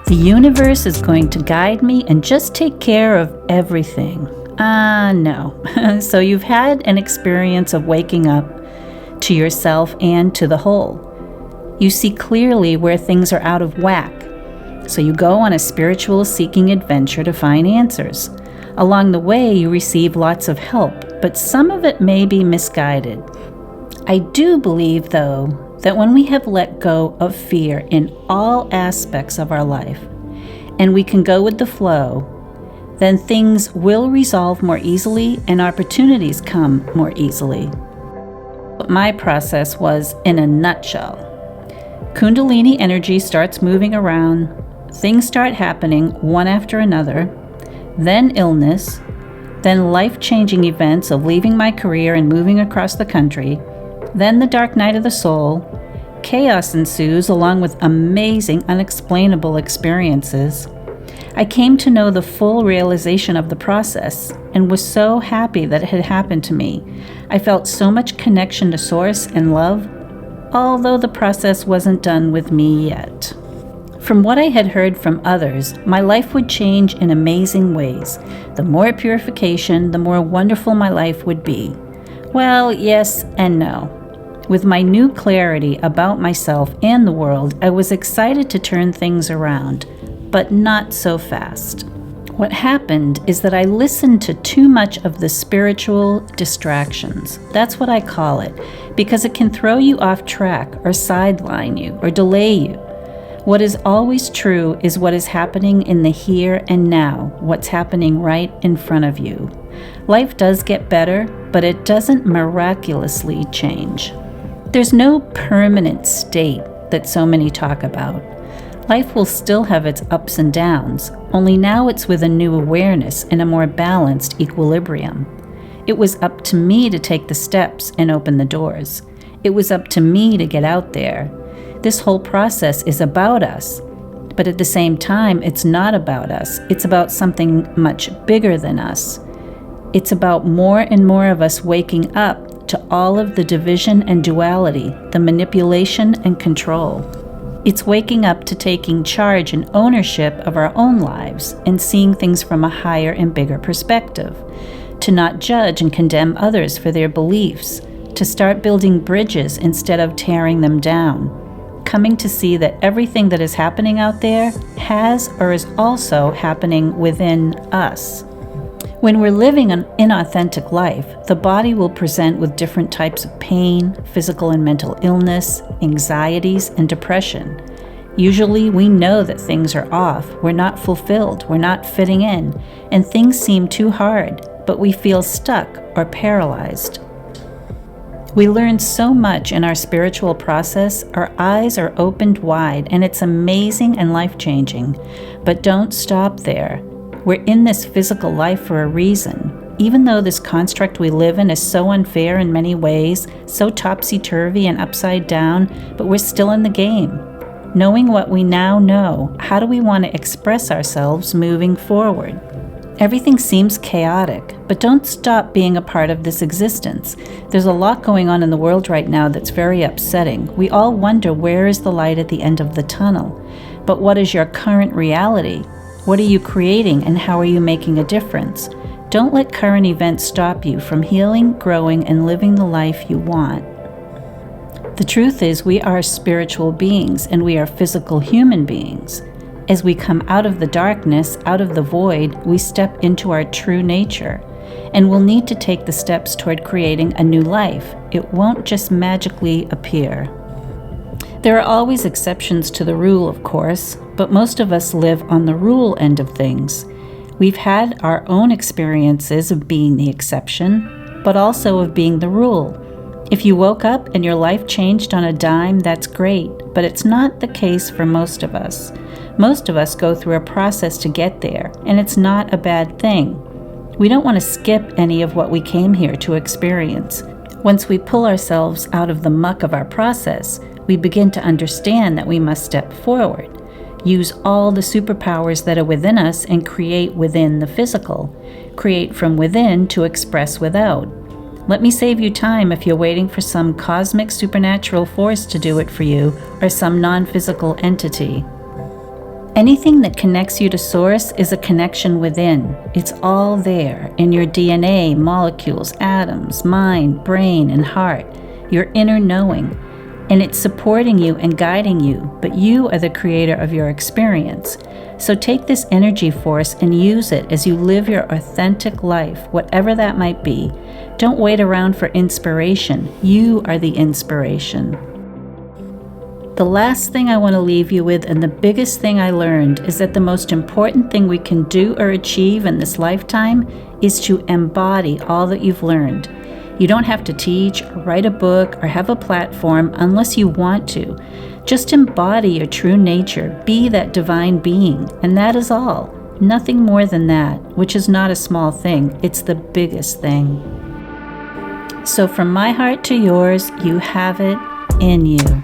The universe is going to guide me and just take care of everything. No. So you've had an experience of waking up to yourself and to the whole. You see clearly where things are out of whack. So you go on a spiritual seeking adventure to find answers. Along the way, you receive lots of help, but some of it may be misguided. I do believe, though, that when we have let go of fear in all aspects of our life, and we can go with the flow, then things will resolve more easily and opportunities come more easily. What my process was in a nutshell. Kundalini energy starts moving around, things start happening one after another, then illness, then life-changing events of leaving my career and moving across the country, then the dark night of the soul. Chaos ensues along with amazing, unexplainable experiences. I came to know the full realization of the process and was so happy that it had happened to me. I felt so much connection to Source and love, although the process wasn't done with me yet. From what I had heard from others, my life would change in amazing ways. The more purification, the more wonderful my life would be. Well, yes and no. With my new clarity about myself and the world, I was excited to turn things around, but not so fast. What happened is that I listened to too much of the spiritual distractions. That's what I call it, because it can throw you off track or sideline you or delay you. What is always true is what is happening in the here and now, what's happening right in front of you. Life does get better, but it doesn't miraculously change. There's no permanent state that so many talk about. Life will still have its ups and downs, only now it's with a new awareness and a more balanced equilibrium. It was up to me to take the steps and open the doors. It was up to me to get out there. This whole process is about us, but at the same time, it's not about us. It's about something much bigger than us. It's about more and more of us waking up to all of the division and duality, the manipulation and control. It's waking up to taking charge and ownership of our own lives and seeing things from a higher and bigger perspective, to not judge and condemn others for their beliefs, to start building bridges instead of tearing them down, coming to see that everything that is happening out there has or is also happening within us. When we're living an inauthentic life, the body will present with different types of pain, physical and mental illness, anxieties, and depression. Usually we know that things are off, we're not fulfilled, we're not fitting in, and things seem too hard, but we feel stuck or paralyzed. We learn so much in our spiritual process, our eyes are opened wide, and it's amazing and life-changing. But don't stop there. We're in this physical life for a reason. Even though this construct we live in is so unfair in many ways, so topsy-turvy and upside down, but we're still in the game. Knowing what we now know, how do we want to express ourselves moving forward? Everything seems chaotic, but don't stop being a part of this existence. There's a lot going on in the world right now that's very upsetting. We all wonder, where is the light at the end of the tunnel? But what is your current reality? What are you creating and how are you making a difference? Don't let current events stop you from healing, growing, and living the life you want. The truth is, we are spiritual beings and we are physical human beings. As we come out of the darkness, out of the void, we step into our true nature. And we'll need to take the steps toward creating a new life. It won't just magically appear. There are always exceptions to the rule, of course, but most of us live on the rule end of things. We've had our own experiences of being the exception, but also of being the rule. If you woke up and your life changed on a dime, that's great, but it's not the case for most of us. Most of us go through a process to get there, and it's not a bad thing. We don't want to skip any of what we came here to experience. Once we pull ourselves out of the muck of our process, we begin to understand that we must step forward, use all the superpowers that are within us and create within the physical, create from within to express without. Let me save you time if you're waiting for some cosmic supernatural force to do it for you or some non-physical entity. Anything that connects you to Source is a connection within. It's all there in your DNA, molecules, atoms, mind, brain, and heart, your inner knowing. And it's supporting you and guiding you, but you are the creator of your experience. So take this energy force and use it as you live your authentic life, whatever that might be. Don't wait around for inspiration. You are the inspiration. The last thing I want to leave you with, and the biggest thing I learned, is that the most important thing we can do or achieve in this lifetime is to embody all that you've learned. You don't have to teach or write a book or have a platform unless you want to. Just embody your true nature, be that divine being, and that is all. Nothing more than that, which is not a small thing, it's the biggest thing. So from my heart to yours, you have it in you.